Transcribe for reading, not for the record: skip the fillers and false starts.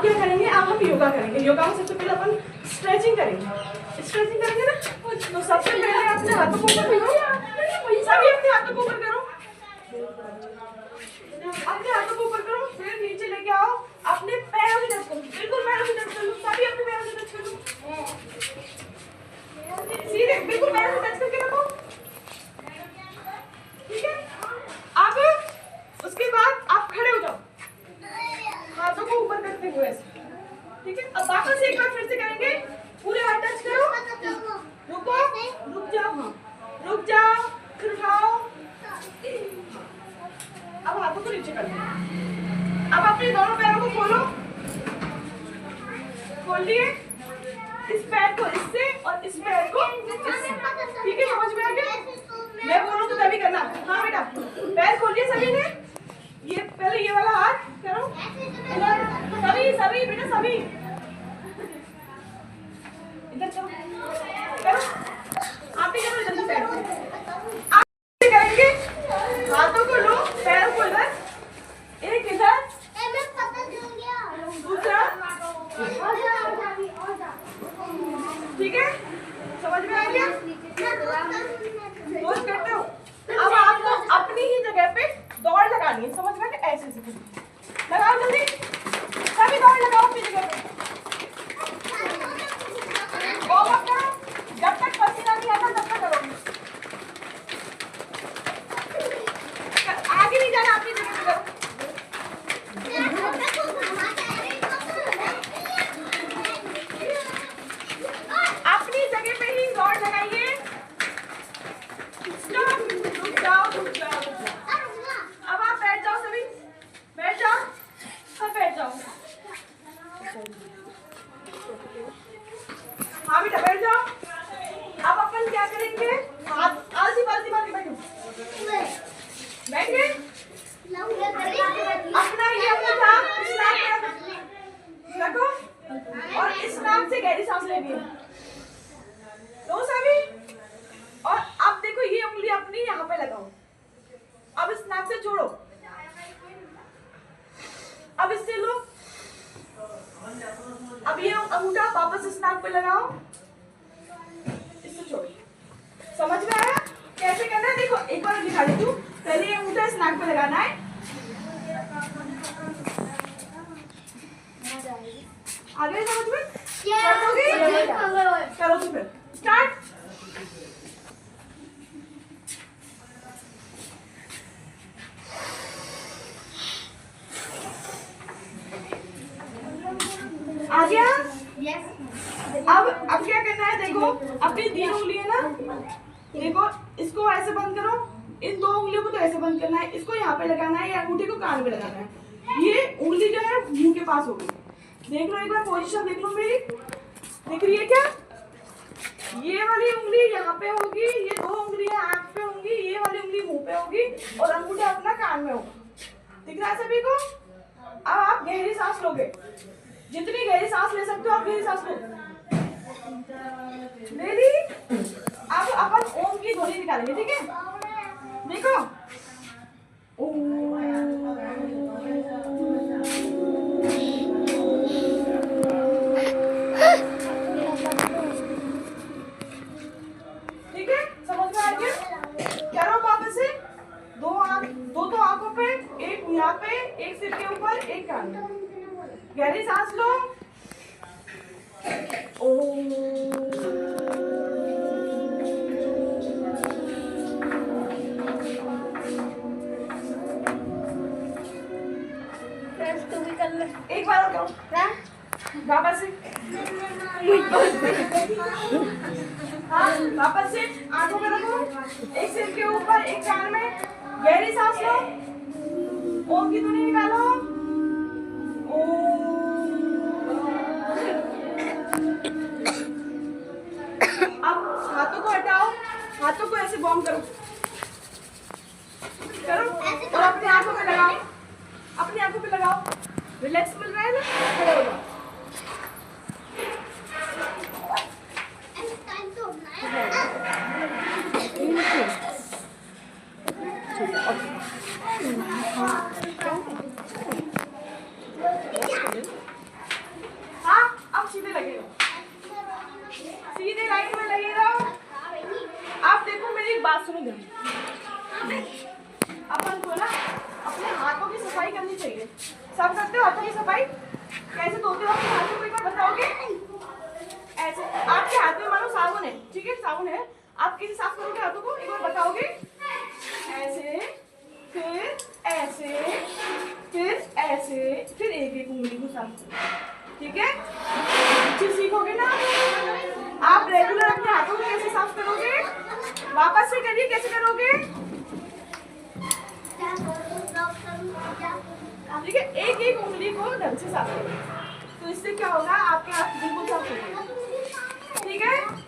क्या करेंगे, अब हम योगा करेंगे। योगा में सबसे पहले अपन स्ट्रेचिंग करेंगे। स्ट्रेचिंग करेंगे ना, तो सबसे पहले अपने हाथों को ऊपर करो, सभी अपने हाथों को ऊपर करो, अपने हाथों को ऊपर करो, फिर नीचे लेके आओ, अपने पैरों की टच करो, बिल्कुल पैरों की टच करो, सभी अपने पैरों की टच करो, सीधे बिल्कुल पैरों की टच करके रखो, ठीक है। अब उसके बाद आप खड़े हो जाओ, हाथों को ऊपर करते हुए ऐसे, ठीक है। अब वापस एक बार फिर से करेंगे, पूरे हाथ टच करो, रुको, रुक जाओ, हाँ रुक जाओ, फिर उठाओ, अब हाथों को नीचे कर दो। अब अपने दोनों पैरों को खोलो, खोल लिए, इस पैर को इससे और इस पैर को इससे, ठीक है, समझ में आ गया। मैं बोलूं तो तभी करना, हाँ बेटा। पैर खोलिए सभी ने, ये पहले ये वाला हाथ करो, सभी सभी बेटा सभी इधर करो, करो आप भी करो, जल्दी पैर आप करेंगे, हाथों को लो, पैरों को इधर, एक इधर, दूसरा, ठीक है, समझ में आ गया। रोज करते हो। अब आपको अपनी ही जगह पे दौड़ लगानी है, समझ में, ऐसे लगाओ जल्दी, सभी दौड़ लगाओ अपनी जगह पे, वार्म अप करो, जब तक पसीना नहीं आता तब तक करोगे, आगे नहीं जाना, अपनी जगह पे करो। अपनी जगह पे ही दौड़ लगाइए, रुक जाओ, रुक जाओ, रुक जाओ। अब आप बैठ जाओ, सभी बैठ जाओ, सब बैठ जाओ, हाँ बेटा बैठ जाओ। अब अपन क्या करेंगे, हाथ आलसी पालसी मार के बैठो, बैठ गए। अपना ये अंगूठा इस नाक पे रखो और इस नाक से गहरी सांस लेनी है, लो सभी। और अब देखो ये उंगली अपनी यहाँ पे लगाओ, अब इस नाक से छोड़ो, अब इससे लो, अब ये अंगूठा वापस इस नाक पे लगाओ, इससे छोड़ो। समझ में आया कैसे करना है? देखो एक बार दिखा देती हूँ, पहले ये अंगूठा इस नाक पे लगाना है, आ गए समझ में? करो तो फिर स्टार्ट। आ गया? अब क्या करना है, देखो अपनी 3 उंगली है ना, देखो इसको ऐसे बंद करो, इन 2 उंगलियों को तो ऐसे बंद करना है, इसको यहाँ पे लगाना है, या अंगूठी को कान पे लगाना है। ये उंगली जो है मुंह के पास होगी, देख लो एक बार पोजीशन देख लो मेरी, दिख रही है क्या? ये वाली उंगली यहाँ पे होगी, ये 2 उंगलियां आंख पे होंगी, ये वाली उंगली मुंह पे होगी और अंगूठा अपना कान में होगा, दिख रहा है सभी को? अब आप गहरी सांस लोगे, जितनी गहरी सांस ले सकते हो आप गहरी सांस लो, ले ली। अब अपन ओम की ध्वनि निकालेंगे, ठीक है? देखो ठीक है, समझ में आ गया? करो वापस से, 2 आंखों पे, एक यहाँ पे, एक सिर के ऊपर, एक कान में, गहरी सांस लो। एक बार और करो वापस से, हाँ वापस से, आंखों पे रखो, एक सिर के ऊपर, एक कान में, गहरी सांस लो, ओम की ध्वनि निकालो, अब हाथों को हटाओ, हाथों को ऐसे वार्म करो, करो और अपने आंखों पे लगाओ, अपनी आंखों पे लगाओ, रिलैक्स मिल रहा है ना, खड़े हो जाओ। सफाई करनी चाहिए। सब करते हो हाथों की सफाई? कैसे धोते हो अपने हाथों को एक बार बताओगे? ऐसे आपके हाथ में मानो साबुन है, ठीक है, साबुन है, आप कैसे साफ करोगे हाथों को एक बार बताओगे? ऐसे, फिर ऐसे, फिर ऐसे, फिर एक एक उंगली को साफ करो, ठीक है? अच्छे सीखोगे ना आप रेगुलर अपने हाथों को कैसे साफ करोगे? वापस से करिए, कैसे करोगे? ठीक है, एक एक उंगली को ढंग से साफ करो, तो इससे क्या होगा, आपके हाथ बिल्कुल साफ हो जाएंगे, ठीक है?